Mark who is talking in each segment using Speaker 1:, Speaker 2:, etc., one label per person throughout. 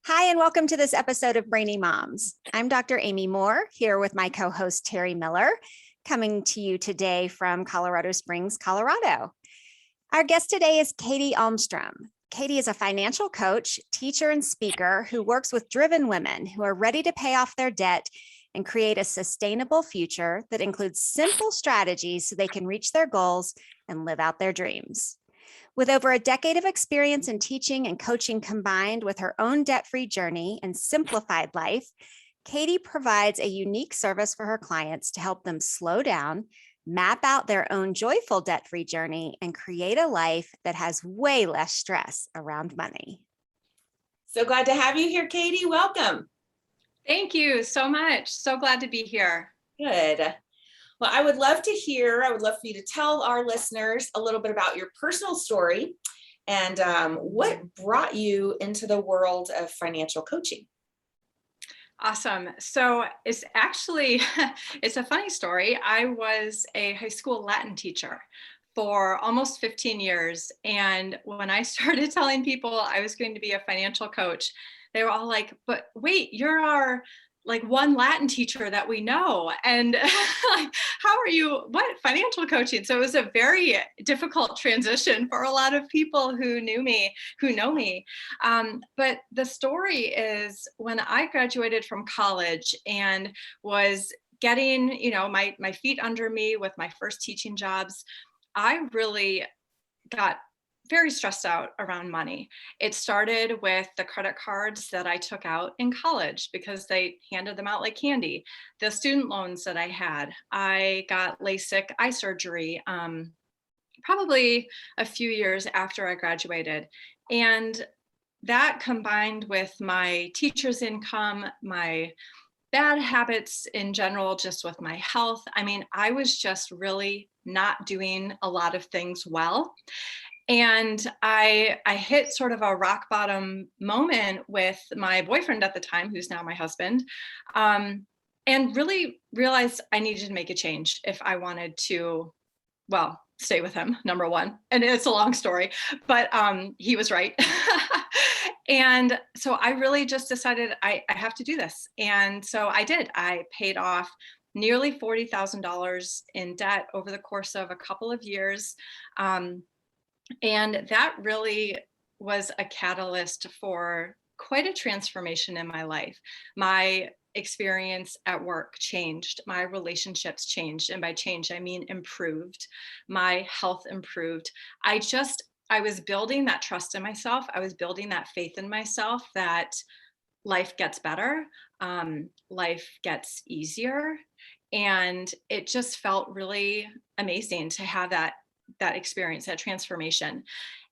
Speaker 1: Hi, and welcome to this episode of Brainy Moms. I'm Dr. Amy Moore, here with my co-host Teri Miller, coming to you today from Colorado Springs, Colorado. Our guest today is Katy Almstrom. Katy is a financial coach, teacher, and speaker who works with driven women who are ready to pay off their debt and create a sustainable future that includes simple strategies so they can reach their goals and live out their dreams. With over a decade of experience in teaching and coaching combined with her own debt-free journey and simplified life, Katy provides a unique service for her clients to help them slow down, map out their own joyful debt-free journey, and create a life that has way less stress around money.
Speaker 2: So glad to have you here, Katy. Welcome.
Speaker 3: Thank you so much. So glad to be here.
Speaker 2: Good. Well, I would love for you to tell our listeners a little bit about your personal story and what brought you into the world of financial coaching.
Speaker 3: Awesome. So it's actually, it's a funny story. I was a high school Latin teacher for almost 15 years. And when I started telling people I was going to be a financial coach, they were all like, but wait, you're our one Latin teacher that we know. And how are you, what financial coaching? So it was a very difficult transition for a lot of people who know me. But the story is when I graduated from college and was getting, my feet under me with my first teaching jobs, I really got very stressed out around money. It started with the credit cards that I took out in college because they handed them out like candy. The student loans that I had, I got LASIK eye surgery probably a few years after I graduated. And that combined with my teacher's income, my bad habits in general, just with my health. I mean, I was just really not doing a lot of things well. And I hit sort of a rock bottom moment with my boyfriend at the time, who's now my husband, and really realized I needed to make a change if I wanted to, stay with him, number one. And it's a long story, but he was right. And so I really just decided I have to do this. And so I did. I paid off nearly $40,000 in debt over the course of a couple of years. And that really was a catalyst for quite a transformation in my life. My experience at work changed, my relationships changed. And by change, I mean improved. My health improved. I was building that trust in myself. I was building that faith in myself that life gets better, life gets easier. And it just felt really amazing to have that experience, that transformation.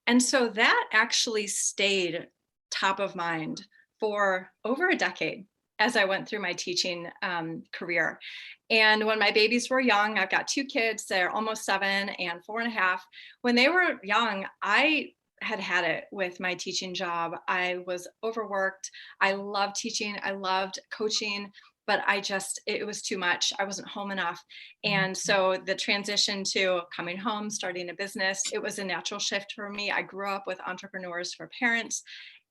Speaker 3: And so that actually stayed top of mind for over a decade as I went through my teaching career. And when my babies were young, I've got two kids, they're almost 7 and 4.5. When they were young, I had it with my teaching job. I was overworked. I loved teaching. I loved coaching. But it was too much. I wasn't home enough. And so the transition to coming home, starting a business, it was a natural shift for me. I grew up with entrepreneurs for parents,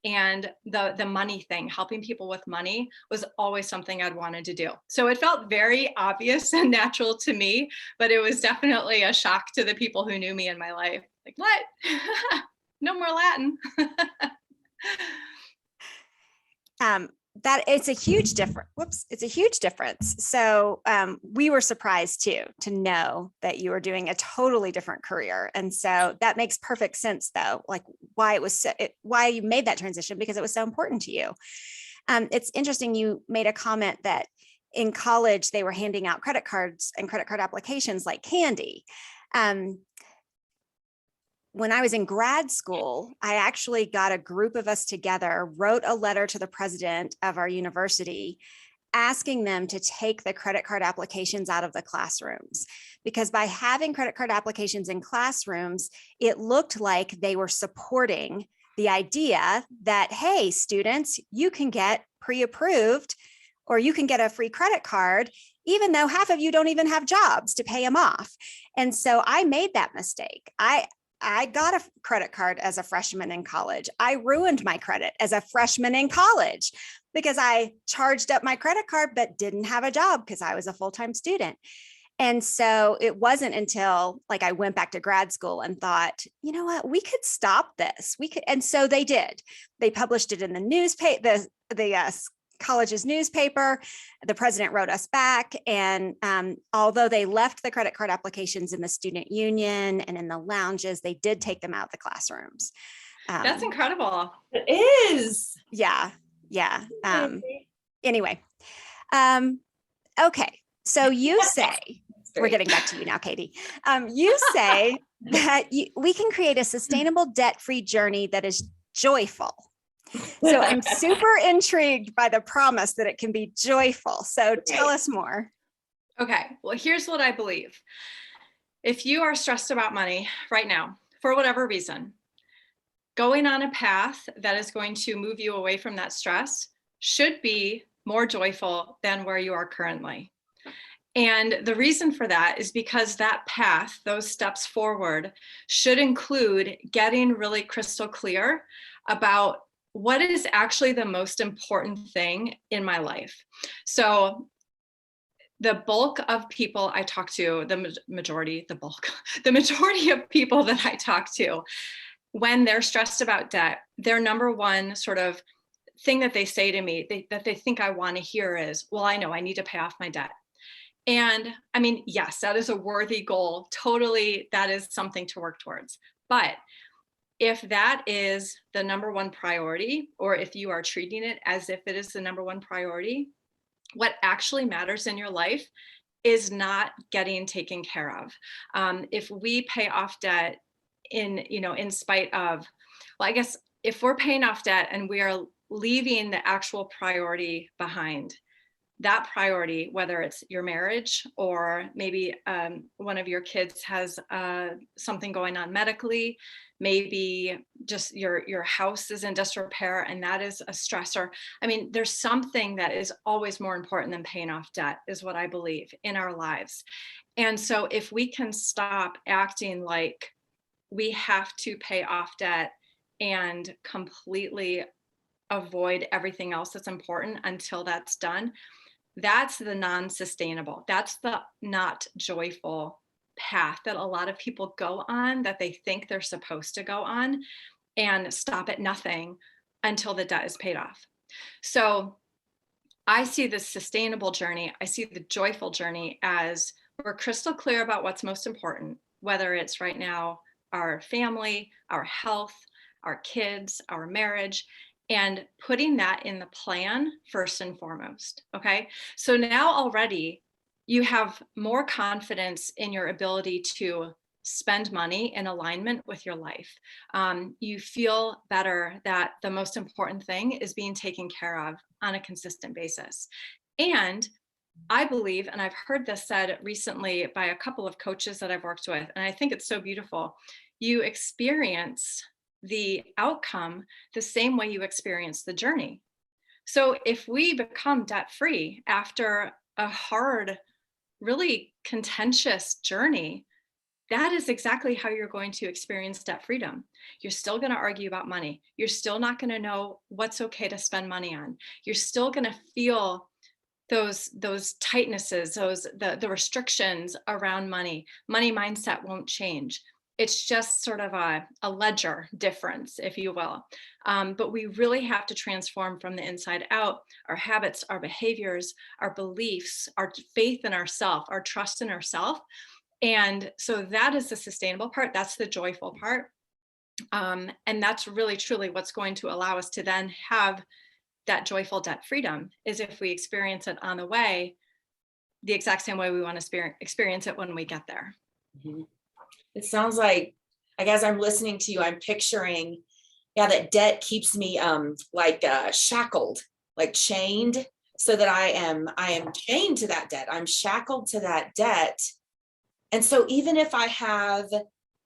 Speaker 3: and the money thing, helping people with money, was always something I'd wanted to do. So it felt very obvious and natural to me, but it was definitely a shock to the people who knew me in my life. Like, what? No more Latin.
Speaker 1: That it's a huge difference. It's a huge difference. So we were surprised too, to know that you were doing a totally different career. And so that makes perfect sense though, like why you made that transition, because it was so important to you. It's interesting. You made a comment that in college, they were handing out credit cards and credit card applications like candy. When I was in grad school, I actually got a group of us together, wrote a letter to the president of our university, asking them to take the credit card applications out of the classrooms. Because by having credit card applications in classrooms, it looked like they were supporting the idea that, hey, students, you can get pre-approved or you can get a free credit card, even though half of you don't even have jobs to pay them off. And so I made that mistake. I got a credit card as a freshman in college. I ruined my credit as a freshman in college because I charged up my credit card, but didn't have a job because I was a full-time student. And so it wasn't until like I went back to grad school and thought, you know what, we could stop this. We could. And so they did. They published it in the newspaper, the college's newspaper. The president wrote us back. And although they left the credit card applications in the student union and in the lounges, they did take them out of the classrooms.
Speaker 3: That's incredible.
Speaker 2: It is.
Speaker 1: Yeah. Yeah. Anyway. Okay. So you say, we're getting back to you now, Katy. You say that we can create a sustainable debt-free journey that is joyful. So I'm super intrigued by the promise that it can be joyful. So tell us more.
Speaker 3: Okay, well, here's what I believe. If you are stressed about money right now, for whatever reason, going on a path that is going to move you away from that stress should be more joyful than where you are currently. And the reason for that is because that path, those steps forward, should include getting really crystal clear about what is actually the most important thing in my life. So the bulk of people I talk to, the majority of people that I talk to, when they're stressed about debt, their number one sort of thing that they say to me that they think I want to hear is, well, I know I need to pay off my debt. And I mean, yes, that is a worthy goal. Totally, that is something to work towards. But if that is the number one priority, or if you are treating it as if it is the number one priority, what actually matters in your life is not getting taken care of. If we pay off debt in spite of, well, I guess if we're paying off debt and we are leaving the actual priority behind, that priority, whether it's your marriage or maybe one of your kids has something going on medically, maybe just your house is in disrepair and that is a stressor. I mean, there's something that is always more important than paying off debt, is what I believe, in our lives. And so if we can stop acting like we have to pay off debt and completely avoid everything else that's important until that's done, that's the non-sustainable, that's the not joyful path that a lot of people go on, that they think they're supposed to go on, and stop at nothing until the debt is paid off. So I see the sustainable journey, I see the joyful journey as we're crystal clear about what's most important, whether it's right now our family, our health, our kids, our marriage, and putting that in the plan first and foremost. Okay. So now already you have more confidence in your ability to spend money in alignment with your life. You feel better that the most important thing is being taken care of on a consistent basis. And I believe, and I've heard this said recently by a couple of coaches that I've worked with, and I think it's so beautiful, you experience the outcome the same way you experience the journey. So if we become debt-free after a hard, really contentious journey, that is exactly how you're going to experience debt freedom. You're still going to argue about money. You're still not going to know what's okay to spend money on. You're still going to feel those tightnesses, the restrictions around money. Money mindset won't change. It's just sort of a ledger difference, if you will. But we really have to transform from the inside out our habits, our behaviors, our beliefs, our faith in ourselves, our trust in ourselves. And so that is the sustainable part. That's the joyful part. And that's really, truly what's going to allow us to then have that joyful debt freedom, is if we experience it on the way, the exact same way we want to experience it when we get there.
Speaker 2: Mm-hmm. It sounds like as I'm listening to you, I'm picturing, that debt keeps me shackled, like chained, so that I am chained to that debt. I'm shackled to that debt. And so even if I have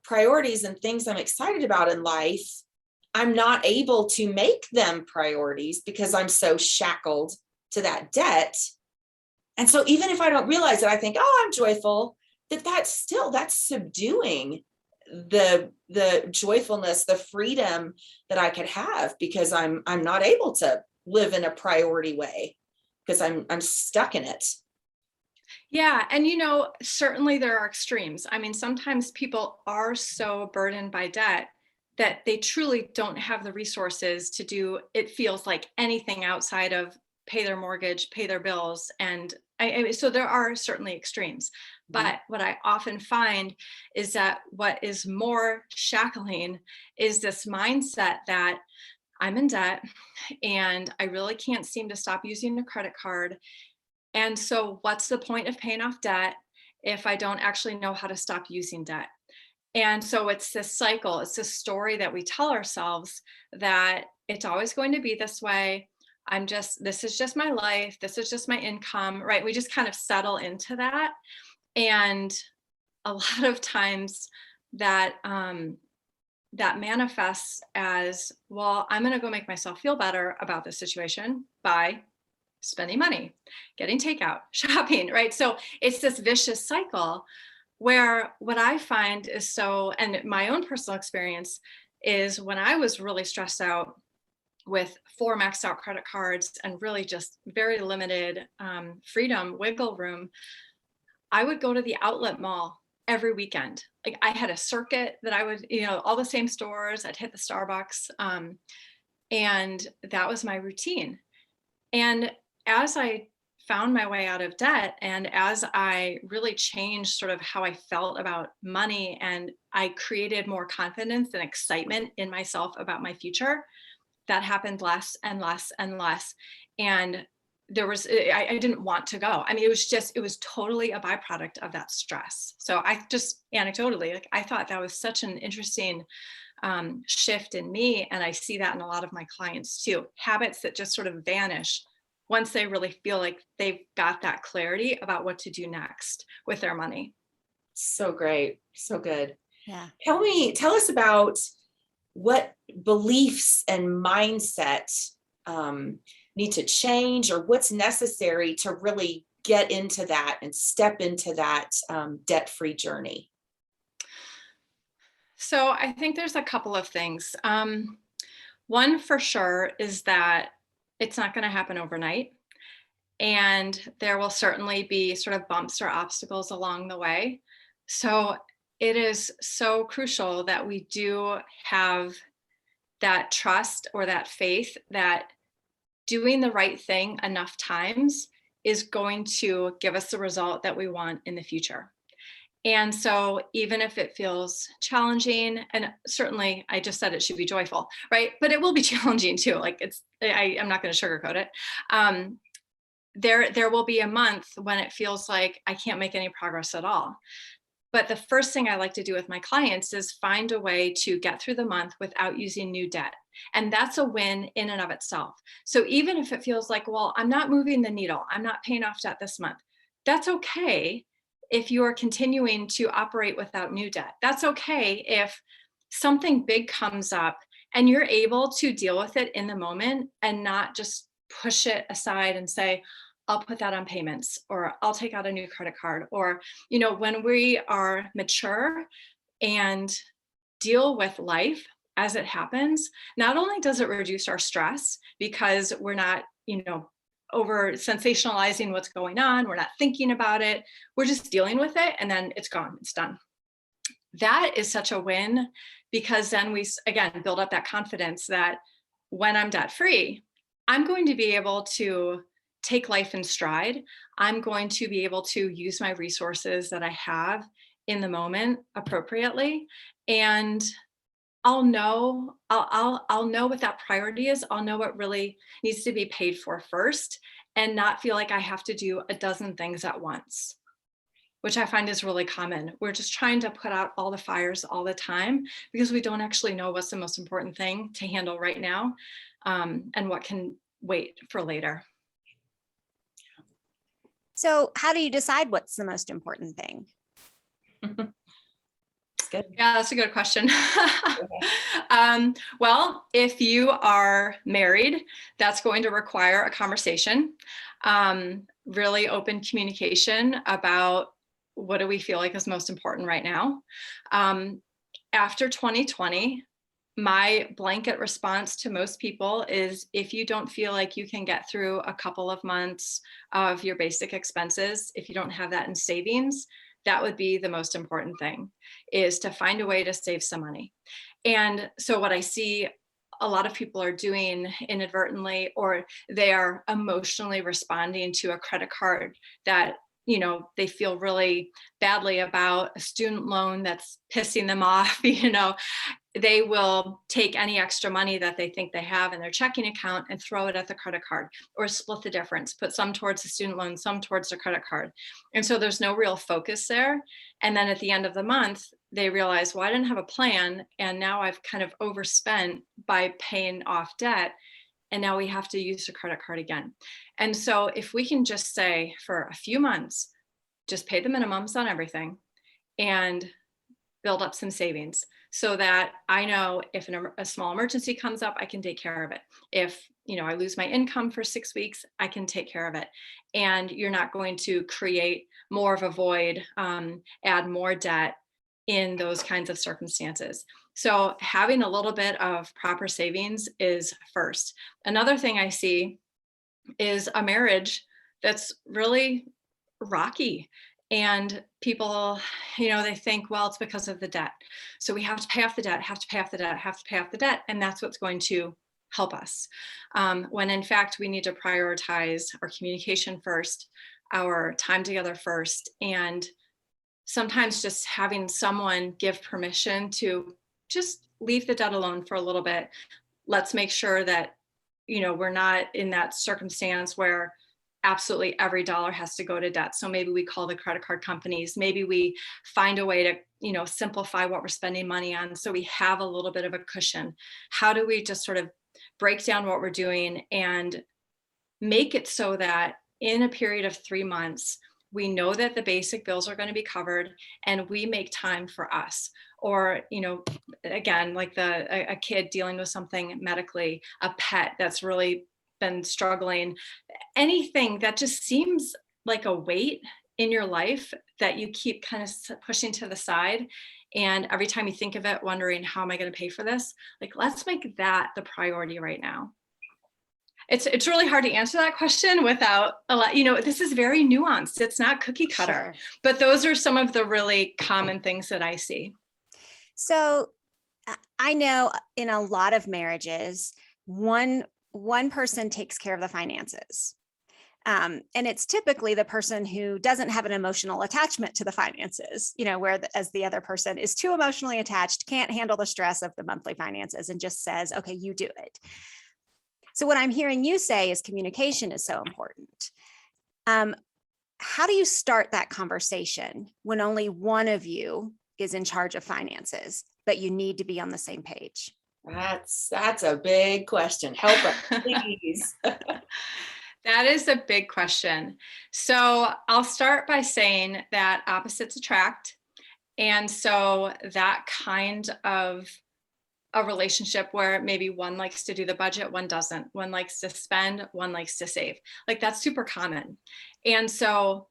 Speaker 2: priorities and things I'm excited about in life, I'm not able to make them priorities because I'm so shackled to that debt. And so even if I don't realize it, I think, oh, I'm joyful, that's subduing the joyfulness, the freedom that I could have, because I'm not able to live in a priority way because I'm stuck in it.
Speaker 3: Yeah. And, certainly there are extremes. I mean, sometimes people are so burdened by debt that they truly don't have the resources to do, it feels like, anything outside of pay their mortgage, pay their bills. And so there are certainly extremes. But what I often find is that what is more shackling is this mindset that I'm in debt and I really can't seem to stop using a credit card. And so what's the point of paying off debt if I don't actually know how to stop using debt? And so it's this cycle, it's this story that we tell ourselves that it's always going to be this way. This is just my life. This is just my income, right? We just kind of settle into that. And a lot of times that, that manifests as, well, I'm going to go make myself feel better about this situation by spending money, getting takeout, shopping, right? So it's this vicious cycle where what I find is and my own personal experience is when I was really stressed out with 4 maxed out credit cards and really just very limited freedom, wiggle room, I would go to the outlet mall every weekend. Like I had a circuit that I would, all the same stores, I'd hit the Starbucks. And that was my routine. And as I found my way out of debt and as I really changed sort of how I felt about money and I created more confidence and excitement in myself about my future, that happened less and less and less. And I didn't want to go. I mean, it was totally a byproduct of that stress. So I just anecdotally, I thought that was such an interesting shift in me. And I see that in a lot of my clients too, habits that just sort of vanish once they really feel like they've got that clarity about what to do next with their money.
Speaker 2: So great. So good.
Speaker 1: Yeah.
Speaker 2: Tell us about what beliefs and mindset need to change, or what's necessary to really get into that and step into that debt-free journey.
Speaker 3: So I think there's a couple of things. One for sure is that it's not going to happen overnight. And there will certainly be sort of bumps or obstacles along the way. So it is so crucial that we do have that trust or that faith that doing the right thing enough times is going to give us the result that we want in the future. And so even if it feels challenging, and certainly I just said it should be joyful, right? But it will be challenging too. Like I'm not going to sugarcoat it. There will be a month when it feels like I can't make any progress at all. But the first thing I like to do with my clients is find a way to get through the month without using new debt. And that's a win in and of itself. So even if it feels like, well, I'm not moving the needle, I'm not paying off debt this month, that's okay if you're continuing to operate without new debt. That's okay if something big comes up and you're able to deal with it in the moment and not just push it aside and say, I'll put that on payments, or I'll take out a new credit card. Or, when we are mature and deal with life as it happens, not only does it reduce our stress because we're not, over sensationalizing what's going on, we're not thinking about it, we're just dealing with it and then it's gone, it's done. That is such a win, because then we, again, build up that confidence that when I'm debt free, I'm going to be able to take life in stride. I'm going to be able to use my resources that I have in the moment appropriately. And I'll know what that priority is. I'll know what really needs to be paid for first, and not feel like I have to do a dozen things at once, which I find is really common. We're just trying to put out all the fires all the time because we don't actually know what's the most important thing to handle right now, and what can wait for later.
Speaker 1: So how do you decide what's the most important thing?
Speaker 2: Good.
Speaker 3: Yeah, that's a good question. Well, if you are married, that's going to require a conversation, really open communication about what do we feel like is most important right now. after 2020, my blanket response to most people is if you don't feel like you can get through a couple of months of your basic expenses, if you don't have that in savings, that would be the most important thing, is to find a way to save some money. And so what I see a lot of people are doing inadvertently, or they are emotionally responding to a credit card that, you know, they feel really badly about, a student loan that's pissing them off, you know, they will take any extra money that they think they have in their checking account and throw it at the credit card, or split the difference, put some towards the student loan, some towards the credit card. And so there's no real focus there. And then at the end of the month, they realize, well, I didn't have a plan. And now I've kind of overspent by paying off debt. And now we have to use the credit card again. And so if we can just say for a few months, just pay the minimums on everything and build up some savings, so that I know if a small emergency comes up, I can take care of it. If, you know, I lose my income for 6 weeks, I can take care of it. And you're not going to create more of a void, add more debt in those kinds of circumstances. So having a little bit of proper savings is first. Another thing I see is a marriage that's really rocky. And people, you know, they think, well, it's because of the debt. So we have to pay off the debt, have to pay off the debt, have to pay off the debt. And that's what's going to help us. When in fact, we need to prioritize our communication first, our time together first. And sometimes just having someone give permission to just leave the debt alone for a little bit. Let's make sure that, you know, we're not in that circumstance where absolutely every dollar has to go to debt. So maybe we call the credit card companies, maybe we find a way to, you know, simplify what we're spending money on, so we have a little bit of a cushion. How do we just sort of break down what we're doing and make it so that in a period of 3 months, we know that the basic bills are going to be covered and we make time for us? Or, you know, again, like a kid dealing with something medically, a pet that's really been struggling, anything that just seems like a weight in your life that you keep kind of pushing to the side. And every time you think of it, wondering, how am I going to pay for this? Like, let's make that the priority right now. It's really hard to answer that question without a lot, you know, this is very nuanced. It's not cookie cutter,
Speaker 1: Sure.
Speaker 3: but those are some of the really common things that I see.
Speaker 1: So I know in a lot of marriages, one person takes care of the finances. And it's typically the person who doesn't have an emotional attachment to the finances, you know, whereas the other person is too emotionally attached, can't handle the stress of the monthly finances, and just says, okay, you do it. So what I'm hearing you say is communication is so important. How do you start that conversation when only one of you is in charge of finances, but you need to be on the same page?
Speaker 2: That's a big question. Help us, please.
Speaker 3: That is a big question. So I'll start by saying that opposites attract. And so that kind of a relationship where maybe one likes to do the budget, one doesn't, one likes to spend, one likes to save, like that's super common. And so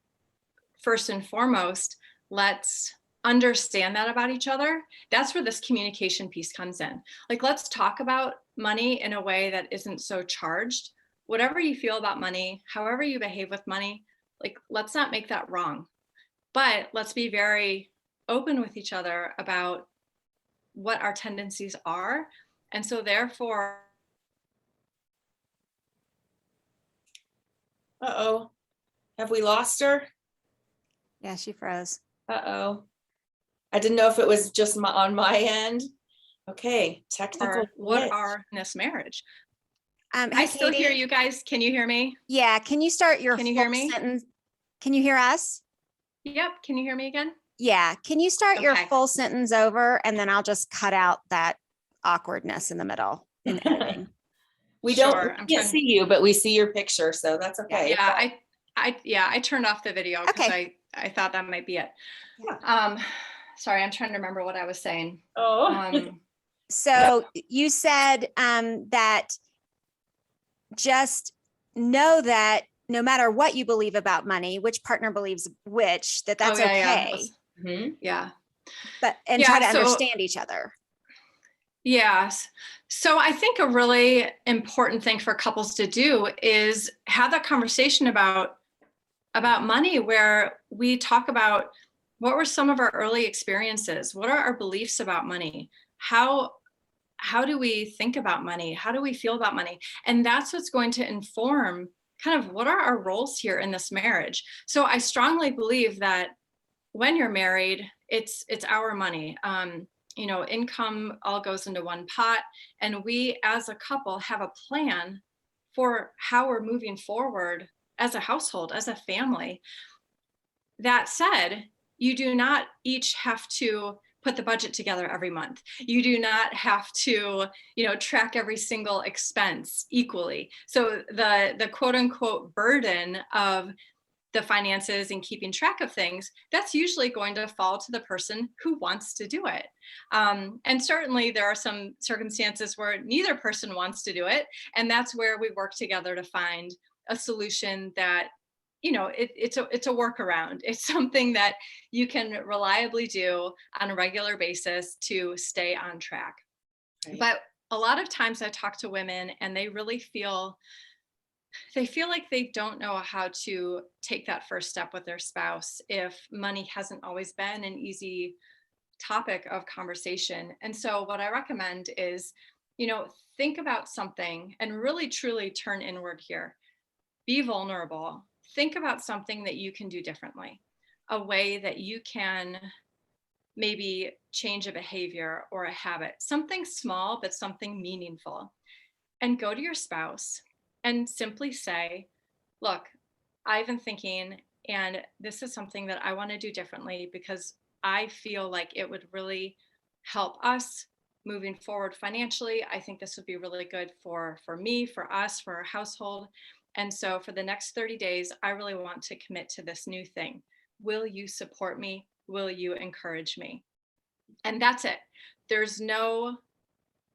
Speaker 3: first and foremost, let's understand that about each other. That's where this communication piece comes in. Like, let's talk about money in a way that isn't so charged. Whatever you feel about money, however you behave with money, like, let's not make that wrong. But let's be very open with each other about what our tendencies are. And so therefore,
Speaker 2: Uh-oh. Have we lost her?
Speaker 1: Yeah, she froze.
Speaker 2: Uh-oh. I didn't know if it was just on my end. Okay, technical
Speaker 3: what
Speaker 2: glitch.
Speaker 3: are in this marriage?
Speaker 1: Hey,
Speaker 3: I still
Speaker 1: Katy?
Speaker 3: hear you guys. Can you hear me?
Speaker 1: Yeah, can you start your
Speaker 3: Can you
Speaker 1: full
Speaker 3: hear me?
Speaker 1: sentence? Can you hear us?
Speaker 3: Yep. Can you hear me again?
Speaker 1: Yeah, can you start your
Speaker 3: Okay.
Speaker 1: full sentence over, and then I'll just cut out that awkwardness in the middle in editing.
Speaker 2: We
Speaker 3: Sure,
Speaker 2: don't
Speaker 3: I'm
Speaker 2: can't
Speaker 3: trying-
Speaker 2: see you, but we see your picture, so that's okay.
Speaker 3: Yeah, I turned off the video because
Speaker 1: Okay.
Speaker 3: I thought that might be it.
Speaker 2: Yeah.
Speaker 3: Sorry, I'm trying to remember what I was saying.
Speaker 2: Oh.
Speaker 1: So you said that just know that no matter what you believe about money, which partner believes which, that's
Speaker 3: yeah,
Speaker 1: okay.
Speaker 3: Yeah.
Speaker 1: and try to understand each other.
Speaker 3: Yes. So I think a really important thing for couples to do is have that conversation about money, where we talk about what were some of our early experiences? What are our beliefs about money? How do we think about money? How do we feel about money? And that's what's going to inform kind of what are our roles here in this marriage. So I strongly believe that when you're married, it's our money. Income all goes into one pot, and we as a couple have a plan for how we're moving forward as a household, as a family. That said, you do not each have to put the budget together every month. You do not have to, track every single expense equally. So the quote unquote burden of the finances and keeping track of things, that's usually going to fall to the person who wants to do it. And certainly there are some circumstances where neither person wants to do it. And that's where we work together to find a solution that, it's a workaround. It's something that you can reliably do on a regular basis to stay on track. Right. But a lot of times I talk to women and they really feel like they don't know how to take that first step with their spouse if money hasn't always been an easy topic of conversation. And so what I recommend is, think about something and really truly turn inward here. Be vulnerable. Think about something that you can do differently, a way that you can maybe change a behavior or a habit, something small, but something meaningful. And go to your spouse and simply say, look, I've been thinking, and this is something that I want to do differently because I feel like it would really help us moving forward financially. I think this would be really good for me, for us, for our household. And so for the next 30 days, I really want to commit to this new thing. Will you support me? Will you encourage me? And that's it.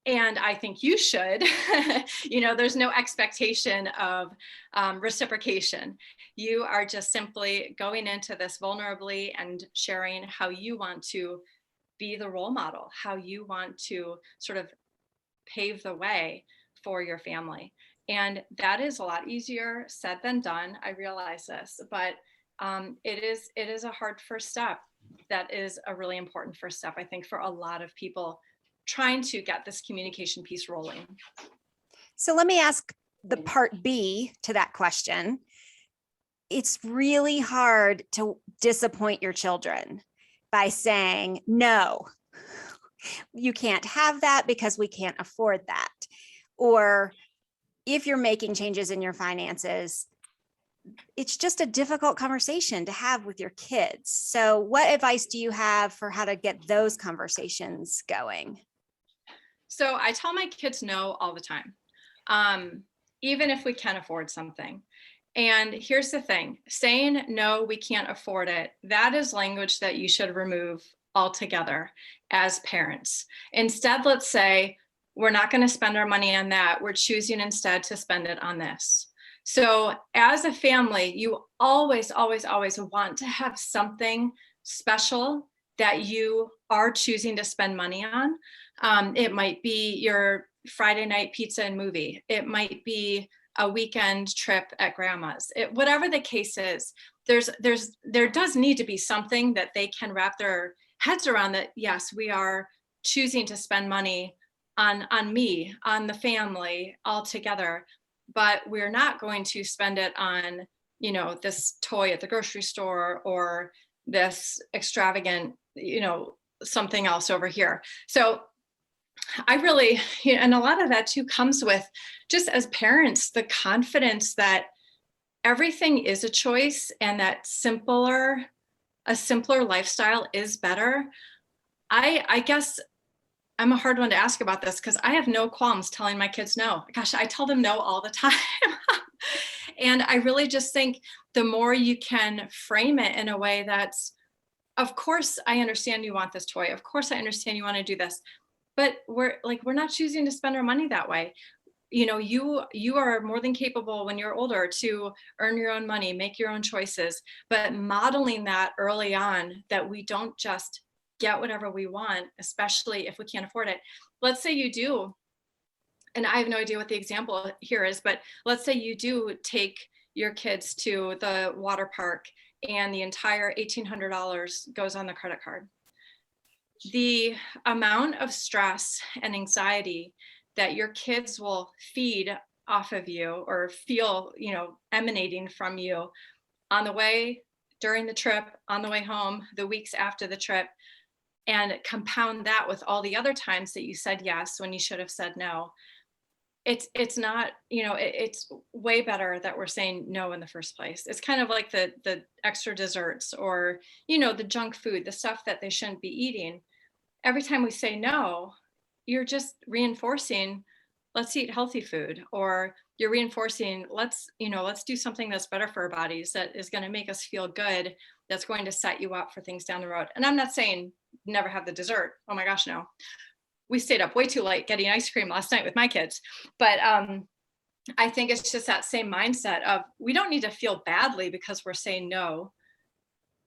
Speaker 3: And I think you should, there's no expectation of reciprocation. You are just simply going into this vulnerably and sharing how you want to be the role model, how you want to sort of pave the way for your family. And that is a lot easier said than done. I realize this, but it is a hard first step. That is a really important first step, I think, for a lot of people trying to get this communication piece rolling.
Speaker 1: So let me ask the part B to that question. It's really hard to disappoint your children by saying, no, you can't have that because we can't afford that. Or if you're making changes in your finances, it's just a difficult conversation to have with your kids. So what advice do you have for how to get those conversations going?
Speaker 3: So I tell my kids no all the time, even if we can afford something. And here's the thing, saying no, we can't afford it, that is language that you should remove altogether as parents. Instead, let's say, we're not going to spend our money on that. We're choosing instead to spend it on this. So as a family, you always, always, always want to have something special that you are choosing to spend money on. It might be your Friday night pizza and movie. It might be a weekend trip at grandma's. Whatever the case is, there does need to be something that they can wrap their heads around, that yes, we are choosing to spend money on me, on the family all together, but we're not going to spend it on, this toy at the grocery store or this extravagant, something else over here. So I really, and a lot of that too comes with just as parents, the confidence that everything is a choice and that a simpler lifestyle is better. I guess I'm a hard one to ask about this because I have no qualms telling my kids no. Gosh, I tell them no all the time. And I really just think the more you can frame it in a way that's, of course, I understand you want this toy. Of course, I understand you want to do this. But we're not choosing to spend our money that way. You are more than capable when you're older to earn your own money, make your own choices, but modeling that early on, that we don't just get whatever we want, especially if we can't afford it. Let's say you do, and I have no idea what the example here is, but let's say you do take your kids to the water park and the entire $1,800 goes on the credit card. The amount of stress and anxiety that your kids will feed off of you or feel, emanating from you on the way, during the trip, on the way home, the weeks after the trip, and compound that with all the other times that you said yes when you should have said no. It's not, it's way better that we're saying no in the first place. It's kind of like the extra desserts or, the junk food, the stuff that they shouldn't be eating. Every time we say no, you're just reinforcing, let's eat healthy food, or you're reinforcing, let's do something that's better for our bodies, that is going to make us feel good, that's going to set you up for things down the road. And I'm not saying never have the dessert. Oh my gosh, no. We stayed up way too late getting ice cream last night with my kids. But I think it's just that same mindset of, we don't need to feel badly because we're saying no,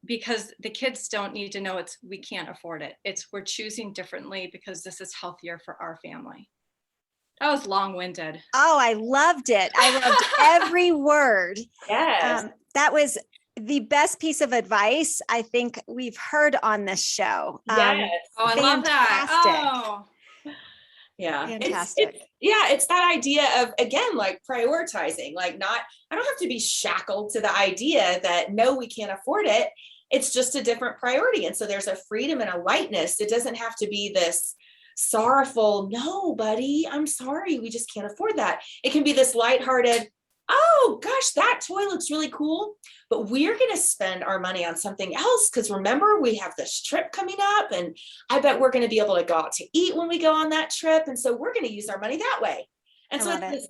Speaker 3: because the kids don't need to know we can't afford it. It's we're choosing differently because this is healthier for our family. That was long-winded.
Speaker 1: Oh, I loved it. I loved every word.
Speaker 2: Yes.
Speaker 1: That was the best piece of advice I think we've heard on this show.
Speaker 2: Yes.
Speaker 3: Oh, I love that. Oh.
Speaker 2: Yeah.
Speaker 1: Fantastic.
Speaker 2: It's that idea of, again, like prioritizing, like I don't have to be shackled to the idea that no, we can't afford it. It's just a different priority. And so there's a freedom and a lightness. It doesn't have to be this sorrowful, no, buddy, I'm sorry, we just can't afford that. It can be this lighthearted, oh gosh, that toy looks really cool, but we're going to spend our money on something else because remember, we have this trip coming up and I bet we're going to be able to go out to eat when we go on that trip. And so we're going to use our money that way. And so it's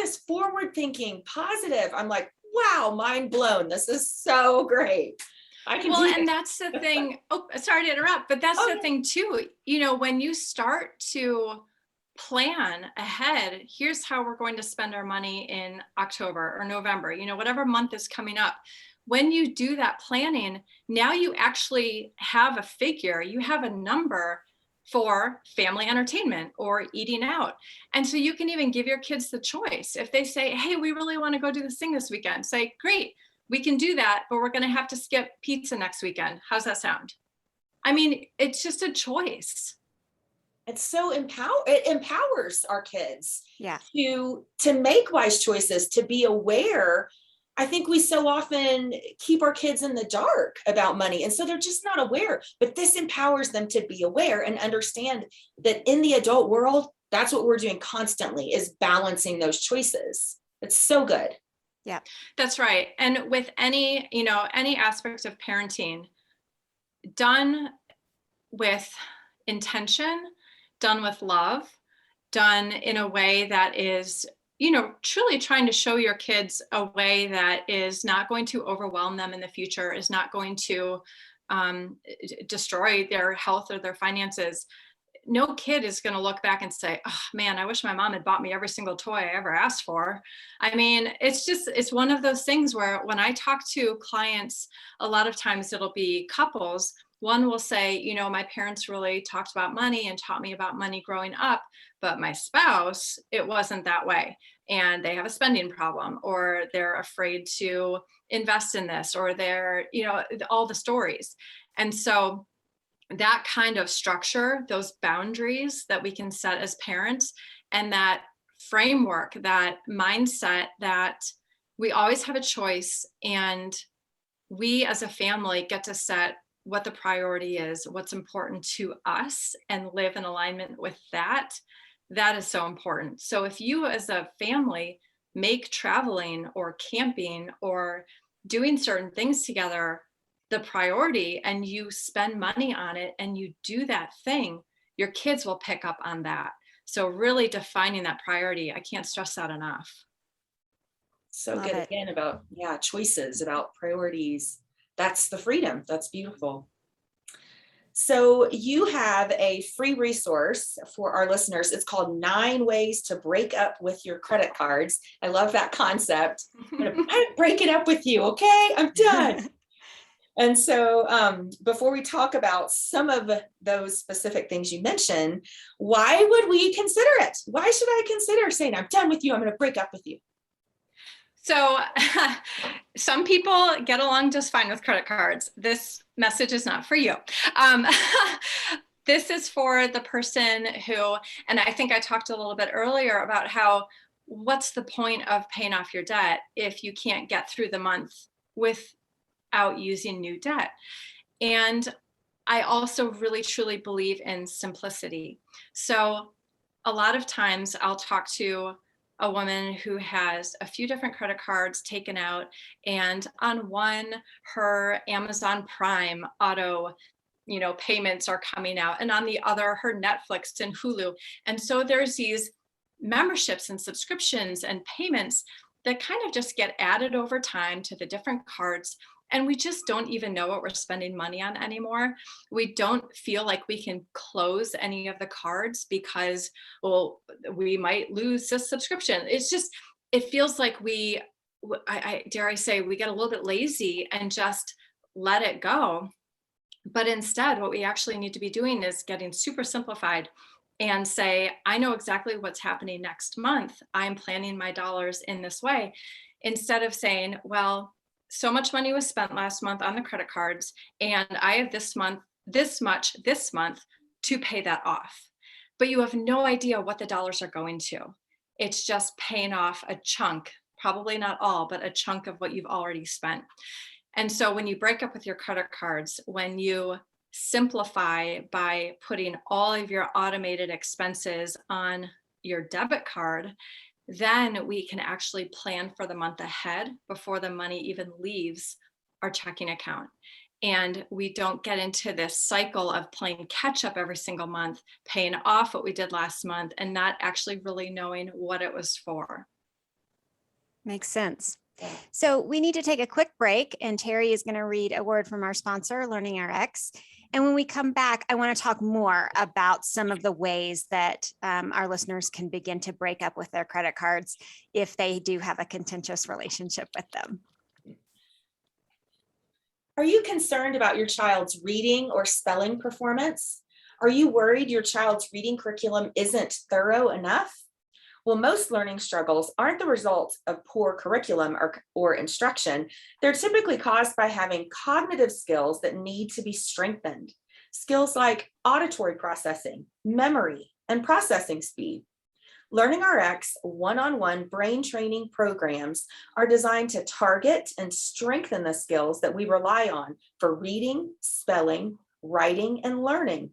Speaker 2: this forward thinking, positive. I'm like, wow, mind blown. This is so great.
Speaker 3: And that's the thing. Oh, sorry to interrupt, but that's the thing too. When you start to plan ahead, here's how we're going to spend our money in October or November, whatever month is coming up. When you do that planning, now you actually have a figure, you have a number for family entertainment or eating out. And so you can even give your kids the choice. If they say, hey, we really want to go do this thing this weekend, say, great, we can do that, but we're going to have to skip pizza next weekend. How's that sound? I mean, it's just a choice.
Speaker 2: It's so it empowers our kids to make wise choices, to be aware. I think we so often keep our kids in the dark about money. And so they're just not aware, but this empowers them to be aware and understand that in the adult world, that's what we're doing constantly, is balancing those choices. It's so good.
Speaker 1: Yeah,
Speaker 3: that's right. And with any aspects of parenting done with intention, done with love, done in a way that is, truly trying to show your kids a way that is not going to overwhelm them in the future, is not going to destroy their health or their finances. No kid is going to look back and say, oh man, I wish my mom had bought me every single toy I ever asked for. I mean, it's one of those things where when I talk to clients, a lot of times it'll be couples. One will say, my parents really talked about money and taught me about money growing up, but my spouse, it wasn't that way. And they have a spending problem, or they're afraid to invest in this, or they're, all the stories. And so that kind of structure, those boundaries that we can set as parents, and that framework, that mindset that we always have a choice, and we as a family get to set what the priority is, what's important to us, and live in alignment with that. That is so important. So if you as a family make traveling or camping or doing certain things together the priority, and you spend money on it and you do that thing, your kids will pick up on that. So really defining that priority, I can't stress that enough.
Speaker 2: So good. Again, about choices, about priorities. That's the freedom. That's beautiful. So you have a free resource for our listeners. It's called 9 Ways to Break Up with Your Credit Cards. I love that concept. I'm breaking up with you. Okay, I'm done. And so before we talk about some of those specific things you mentioned, why would we consider it? Why should I consider saying, I'm done with you, I'm going to break up with you?
Speaker 3: So some people get along just fine with credit cards. This message is not for you. This is for the person who, and I think I talked a little bit earlier about how, what's the point of paying off your debt if you can't get through the month without using new debt? And I also really truly believe in simplicity. So a lot of times I'll talk to a woman who has a few different credit cards taken out, and on one, her Amazon Prime auto payments are coming out, and on the other, her Netflix and Hulu. And so there's these memberships and subscriptions and payments that kind of just get added over time to the different cards. And we just don't even know what we're spending money on anymore. We don't feel like we can close any of the cards because, well, we might lose this subscription. It feels like I dare I say, we get a little bit lazy and just let it go. But instead, what we actually need to be doing is getting super simplified and say, I know exactly what's happening next month. I'm planning my dollars in this way, instead of saying, well, so much money was spent last month on the credit cards, and I have this month to pay that off. But you have no idea what the dollars are going to. It's just paying off a chunk, probably not all, but a chunk of what you've already spent. And so when you break up with your credit cards, when you simplify by putting all of your automated expenses on your debit card, then we can actually plan for the month ahead before the money even leaves our checking account. And we don't get into this cycle of playing catch up every single month, paying off what we did last month, and not actually really knowing what it was for.
Speaker 1: Makes sense. So we need to take a quick break, and Teri is going to read a word from our sponsor, Learning RX. And when we come back, I want to talk more about some of the ways that our listeners can begin to break up with their credit cards if they do have a contentious relationship with them.
Speaker 2: Are you concerned about your child's reading or spelling performance? Are you worried your child's reading curriculum isn't thorough enough? Well, most learning struggles aren't the result of poor curriculum or instruction. They're typically caused by having cognitive skills that need to be strengthened. Skills like auditory processing, memory, and processing speed. Learning RX one-on-one brain training programs are designed to target and strengthen the skills that we rely on for reading, spelling, writing, and learning.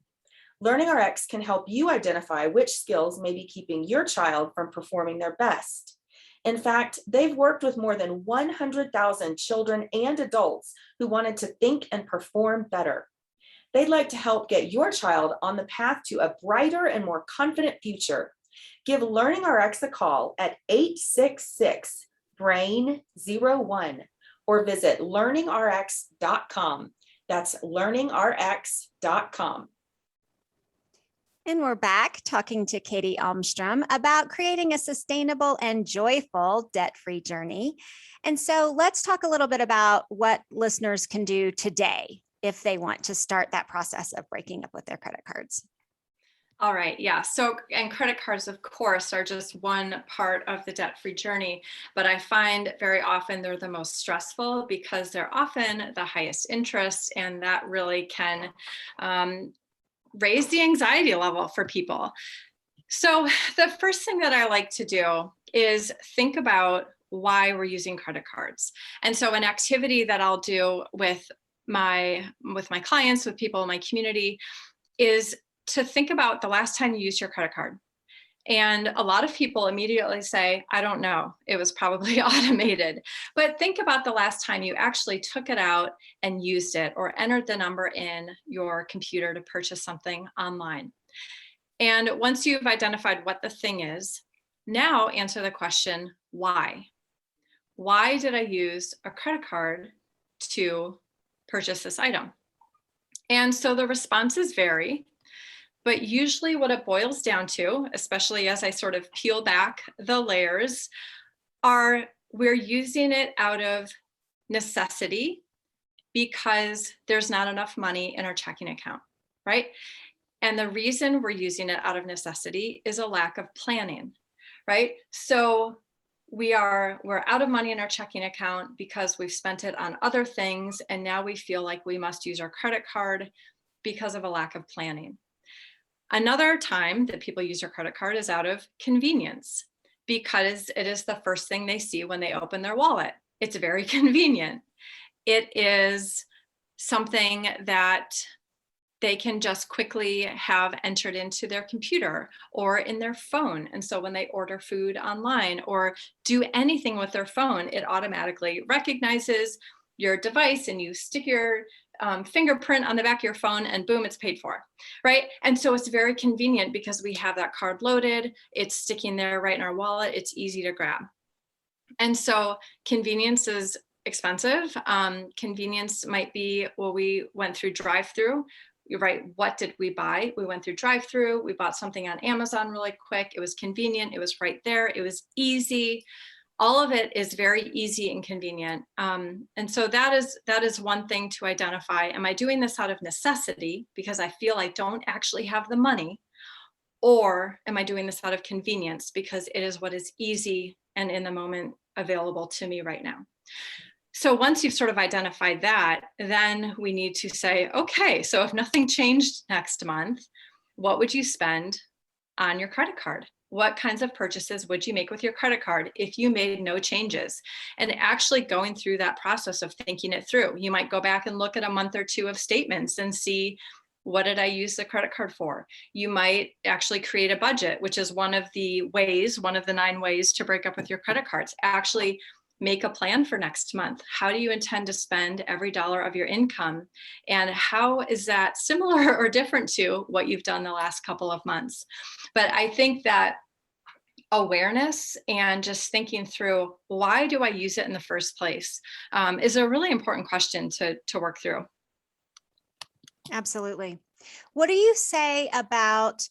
Speaker 2: Learning RX can help you identify which skills may be keeping your child from performing their best. In fact, they've worked with more than 100,000 children and adults who wanted to think and perform better. They'd like to help get your child on the path to a brighter and more confident future. Give Learning RX a call at 866-BRAIN-01 or visit learningrx.com. That's learningrx.com.
Speaker 1: And we're back talking to Katy Almstrom about creating a sustainable and joyful debt-free journey. And so let's talk a little bit about what listeners can do today if they want to start that process of breaking up with their credit cards.
Speaker 3: All right. Yeah. So, and credit cards, of course, are just one part of the debt-free journey, but I find very often they're the most stressful because they're often the highest interest, and that really can raise the anxiety level for people. So the first thing that I like to do is think about why we're using credit cards. And so an activity that I'll do with my clients, with people in my community, is to think about the last time you used your credit card. And a lot of people immediately say, I don't know, it was probably automated. But think about the last time you actually took it out and used it, or entered the number in your computer to purchase something online. And once you've identified what the thing is, now answer the question, why? Why did I use a credit card to purchase this item? And so the responses vary. But usually what it boils down to, especially as I sort of peel back the layers, are we're using it out of necessity because there's not enough money in our checking account, right? And the reason we're using it out of necessity is a lack of planning, right? So we're out of money in our checking account because we've spent it on other things. And now we feel like we must use our credit card because of a lack of planning. Another time that people use their credit card is out of convenience, because it is the first thing they see when they open their wallet. It's very convenient. It is something that they can just quickly have entered into their computer or in their phone. And so when they order food online or do anything with their phone, it automatically recognizes your device and you stick your fingerprint on the back of your phone and boom, it's paid for, right? And so it's very convenient because we have that card loaded, it's sticking there right in our wallet, it's easy to grab. And so convenience is expensive. Convenience might be, well, we went through drive-through. You're right. What did we buy? We went through drive-through. We bought something on Amazon really quick. It was convenient. It was right there. It was easy. All of it is very easy and convenient. And so that is one thing to identify. Am I doing this out of necessity because I feel I don't actually have the money? Or am I doing this out of convenience because it is what is easy and in the moment available to me right now? So once you've sort of identified that, then we need to say, okay, so if nothing changed next month, what would you spend on your credit card? What kinds of purchases would you make with your credit card if you made no changes? And actually going through that process of thinking it through. You might go back and look at a month or two of statements and see, what did I use the credit card for? You might actually create a budget, which is one of the 9 ways to break up with your credit cards. Actually make a plan for next month. How do you intend to spend every dollar of your income? And how is that similar or different to what you've done the last couple of months? But I think that awareness and just thinking through, why do I use it in the first place, is a really important question to work through.
Speaker 1: Absolutely. What do you say about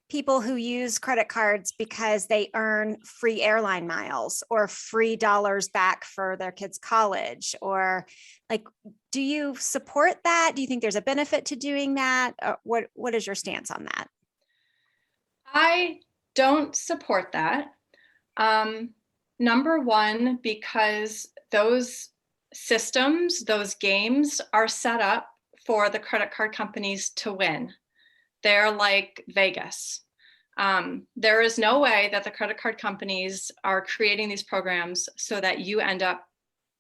Speaker 1: people who use credit cards because they earn free airline miles or free dollars back for their kids' college? Or like, do you support that? Do you think there's a benefit to doing that? What is your stance on that?
Speaker 3: I don't support that. Number one, because those systems, those games are set up for the credit card companies to win. They're like Vegas. There is no way that the credit card companies are creating these programs so that you end up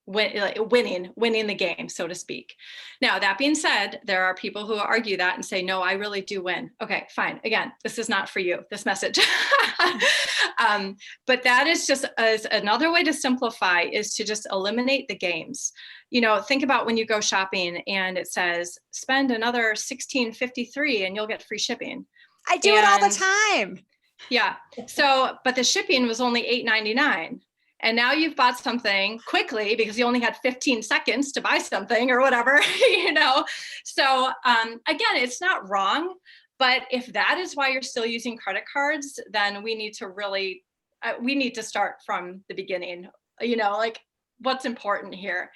Speaker 3: winning the game, so to speak. Now, that being said, there are people who argue that and say, no, I really do win. Okay, fine. Again, this is not for you, this message. But that is just as another way to simplify, is to just eliminate the games. You know, think about when you go shopping and it says, spend another $16.53 and you'll get free shipping.
Speaker 1: I do it all the time.
Speaker 3: Yeah. So, but the shipping was only $8.99. And now you've bought something quickly because you only had 15 seconds to buy something or whatever, you know? So again, it's not wrong, but if that is why you're still using credit cards, then we need to start from the beginning, you know, like what's important here.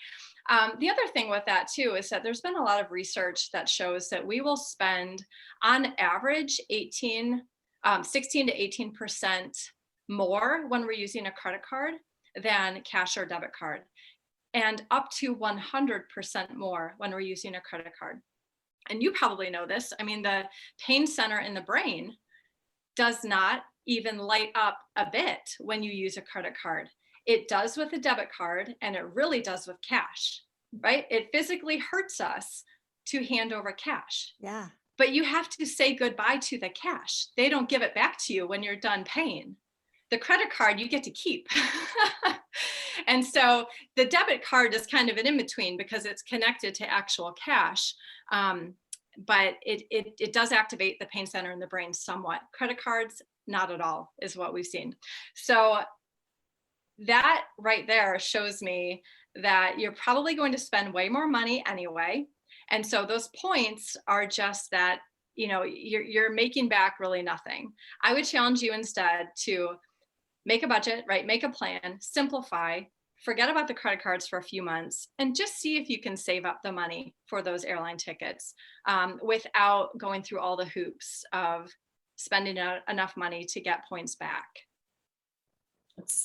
Speaker 3: The other thing with that too is that there's been a lot of research that shows that we will spend on average 16 to 18% more when we're using a credit card than cash or debit card, and up to 100% more when we're using a credit card. And you probably know this. I mean, the pain center in the brain does not even light up a bit when you use a credit card. It does with a debit card, and it really does with cash, right? It physically hurts us to hand over cash.
Speaker 1: Yeah.
Speaker 3: But you have to say goodbye to the cash. They don't give it back to you when you're done paying. The credit card you get to keep. And so the debit card is kind of an in-between because it's connected to actual cash. But it does activate the pain center in the brain somewhat. Credit cards, not at all, is what we've seen. So that right there shows me that you're probably going to spend way more money anyway. And so those points are just that, you know, you're making back really nothing. I would challenge you instead to make a budget, right? Make a plan, simplify, forget about the credit cards for a few months and just see if you can save up the money for those airline tickets without going through all the hoops of spending enough money to get points back.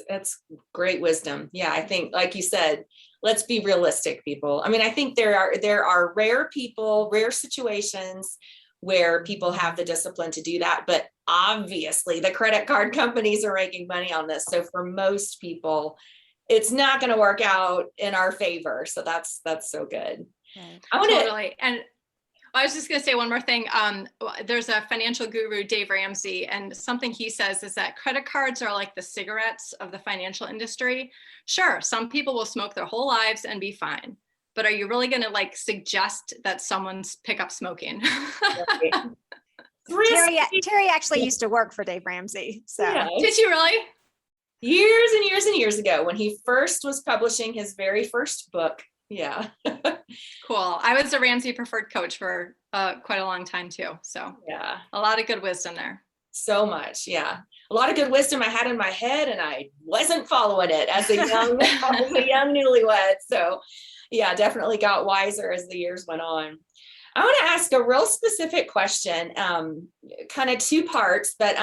Speaker 2: That's great wisdom. Yeah, I think, like you said, let's be realistic, people. I mean, I think there are rare people, rare situations where people have the discipline to do that, but obviously the credit card companies are making money on this. So for most people, it's not going to work out in our favor. So that's so good.
Speaker 1: Right.
Speaker 2: I want
Speaker 3: Totally. And I was just going to say one more thing. There's a financial guru, Dave Ramsey, and something he says is that credit cards are like the cigarettes of the financial industry. Sure, some people will smoke their whole lives and be fine, but are you really going to like suggest that someone's pick up smoking?
Speaker 1: Teri actually used to work for Dave Ramsey. So
Speaker 2: Yeah.
Speaker 3: Did you really?
Speaker 2: Years and years and years ago, when he first was publishing his very first book. Yeah.
Speaker 3: Cool. I was a Ramsey preferred coach for quite a long time too. So
Speaker 2: Yeah.
Speaker 3: a lot of good wisdom there.
Speaker 2: So much. Yeah. A lot of good wisdom I had in my head, and I wasn't following it as a young newlywed. So yeah, definitely got wiser as the years went on. I want to ask a real specific question, kind of two parts, but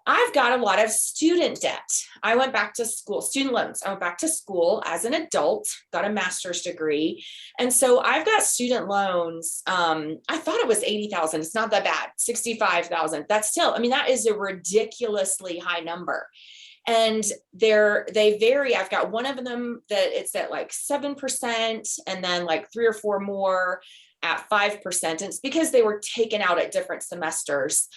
Speaker 2: I've got a lot of student debt. I went back to school, student loans. I went back to school as an adult, got a master's degree. And so I've got student loans. I thought it was 80,000. It's not that bad. 65,000. That's still, I mean, that is a ridiculously high number. And they vary. I've got one of them that it's at like 7%, and then like 3 or 4 more at 5%. And it's because they were taken out at different semesters.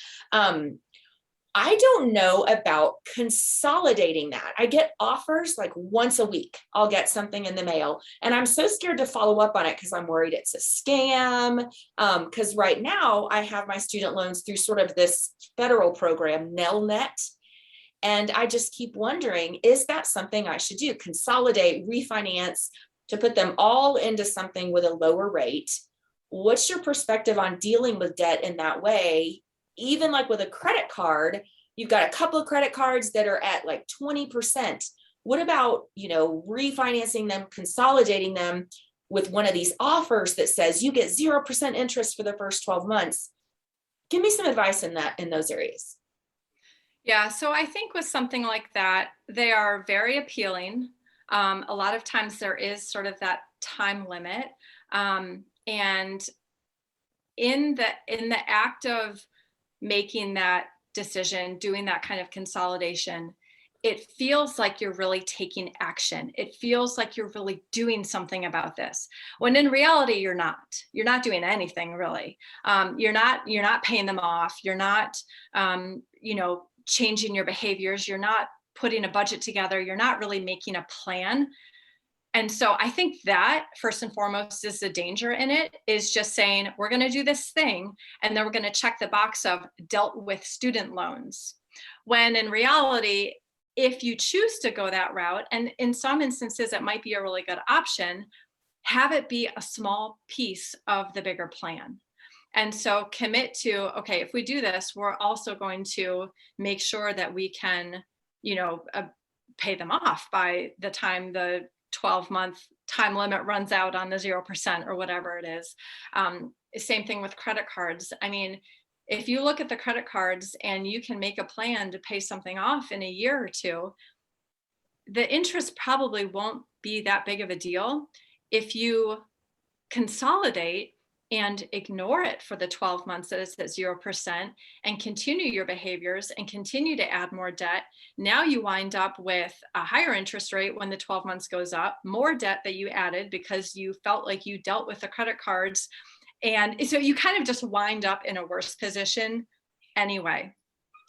Speaker 2: I don't know about consolidating that. I get offers like once a week. I'll get something in the mail, and I'm so scared to follow up on it because I'm worried it's a scam. Because right now I have my student loans through sort of this federal program, Nelnet. And I just keep wondering, is that something I should do? Consolidate, refinance to put them all into something with a lower rate? What's your perspective on dealing with debt in that way? Even like with a credit card, you've got a couple of credit cards that are at like 20%. What about, refinancing them, consolidating them with one of these offers that says you get 0% interest for the first 12 months? Give me some advice in those areas.
Speaker 3: Yeah, so I think with something like that, they are very appealing. A lot of times there is sort of that time limit. And in the act of making that decision, doing that kind of consolidation, it feels like you're really taking action. It feels like you're really doing something about this, when in reality you're not doing anything really. You're not paying them off. You're not changing your behaviors. You're not putting a budget together. You're not really making a plan. And so I think that first and foremost is the danger in it, is just saying, we're going to do this thing, and then we're going to check the box of dealt with student loans. When in reality, if you choose to go that route, and in some instances, it might be a really good option, have it be a small piece of the bigger plan. And so commit to, okay, if we do this, we're also going to make sure that we can, pay them off by the time the 12-month time limit runs out on the 0% or whatever it is. Same thing with credit cards. I mean, if you look at the credit cards and you can make a plan to pay something off in a year or two, the interest probably won't be that big of a deal. If you consolidate and ignore it for the 12 months that it's at 0% and continue your behaviors and continue to add more debt, now you wind up with a higher interest rate when the 12 months goes up, more debt that you added because you felt like you dealt with the credit cards. And so you kind of just wind up in a worse position anyway.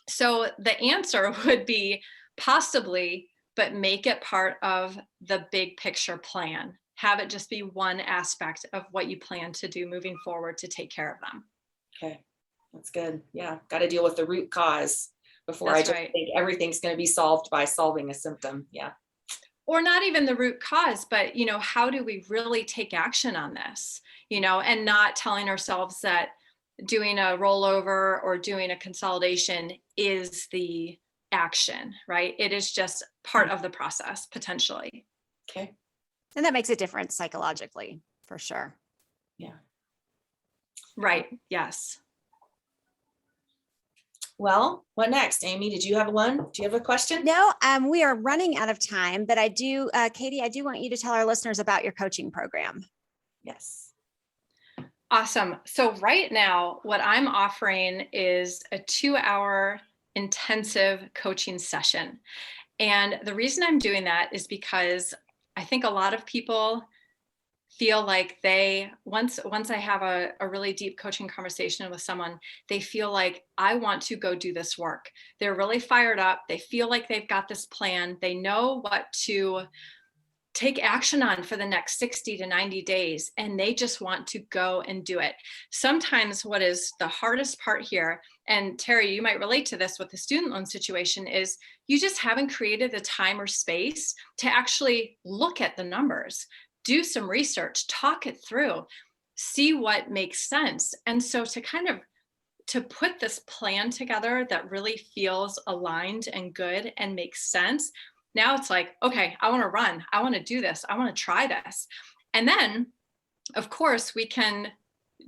Speaker 3: So the answer would be possibly, but make it part of the big picture plan. Have it just be one aspect of what you plan to do moving forward to take care of them.
Speaker 2: Okay, that's good. Yeah, got to deal with the root cause before
Speaker 3: That's
Speaker 2: I just
Speaker 3: right.
Speaker 2: think everything's going to be solved by solving a symptom. Yeah.
Speaker 3: Or not even the root cause, but how do we really take action on this? And not telling ourselves that doing a rollover or doing a consolidation is the action, right? It is just part of the process potentially.
Speaker 2: Okay.
Speaker 1: And that makes a difference psychologically, for sure.
Speaker 2: Yeah.
Speaker 3: Right. Yes.
Speaker 2: Well, what next, Amy? Did you have one? Do you have a question?
Speaker 1: No, we are running out of time, but I do, Katy, I do want you to tell our listeners about your coaching program.
Speaker 2: Yes.
Speaker 3: Awesome. So right now, what I'm offering is a 2-hour intensive coaching session. And the reason I'm doing that is because I think a lot of people feel like once I have a really deep coaching conversation with someone, they feel like, I want to go do this work. They're really fired up. They feel like they've got this plan. They know what to take action on for the next 60 to 90 days, and they just want to go and do it. Sometimes what is the hardest part here, and Teri, you might relate to this with the student loan situation, is you just haven't created the time or space to actually look at the numbers, do some research, talk it through, see what makes sense. And so to put this plan together that really feels aligned and good and makes sense, now it's like, okay, I want to run. I want to do this. I want to try this. And then, of course, we can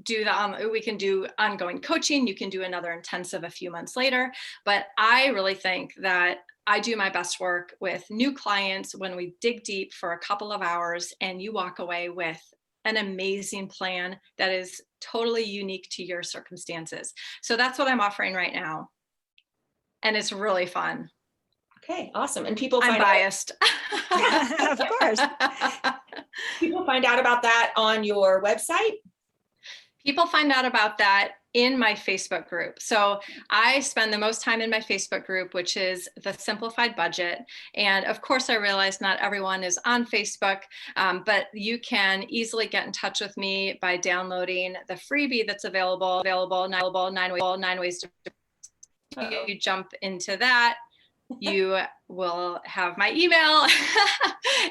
Speaker 3: do ongoing coaching. You can do another intensive a few months later. But I really think that I do my best work with new clients when we dig deep for a couple of hours and you walk away with an amazing plan that is totally unique to your circumstances. So that's what I'm offering right now. And it's really fun.
Speaker 2: Okay, awesome. And people
Speaker 3: I'm biased.
Speaker 1: Of course.
Speaker 2: People find out about that on your website?
Speaker 3: People find out about that in my Facebook group. So I spend the most time in my Facebook group, which is the Simplified Budget. And of course, I realize not everyone is on Facebook, but you can easily get in touch with me by downloading the freebie that's available, nine ways to you jump into that. You will have my email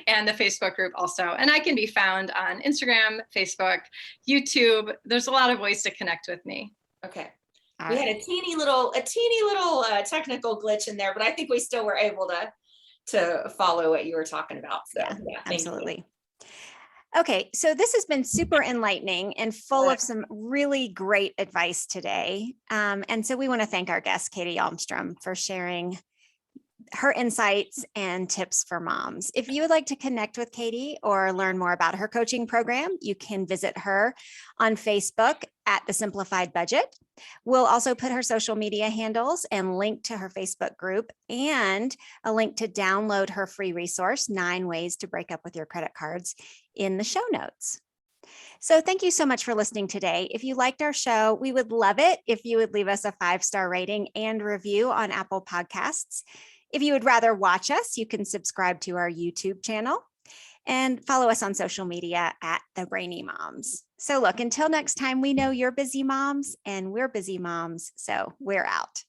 Speaker 3: and the Facebook group also. And I can be found on Instagram, Facebook, YouTube. There's a lot of ways to connect with me.
Speaker 2: Okay.
Speaker 1: All
Speaker 2: We
Speaker 1: right.
Speaker 2: had a teeny little technical glitch in there, but I think we still were able to follow what you were talking about. So
Speaker 1: Yeah,
Speaker 2: thank you.
Speaker 1: absolutely. Okay, so this has been super enlightening and full of some really great advice today. And so we want to thank our guest, Katy Almstrom, for sharing her insights and tips for moms. If you would like to connect with Katy or learn more about her coaching program, you can visit her on Facebook at The Simplified Budget. We'll also put her social media handles and link to her Facebook group and a link to download her free resource, 9 Ways to Break Up with Your Credit Cards, in the show notes. So thank you so much for listening today. If you liked our show, we would love it if you would leave us a 5-star rating and review on Apple Podcasts. If you would rather watch us, you can subscribe to our YouTube channel and follow us on social media at the Brainy Moms. So look, until next time, we know you're busy moms and we're busy moms, so we're out.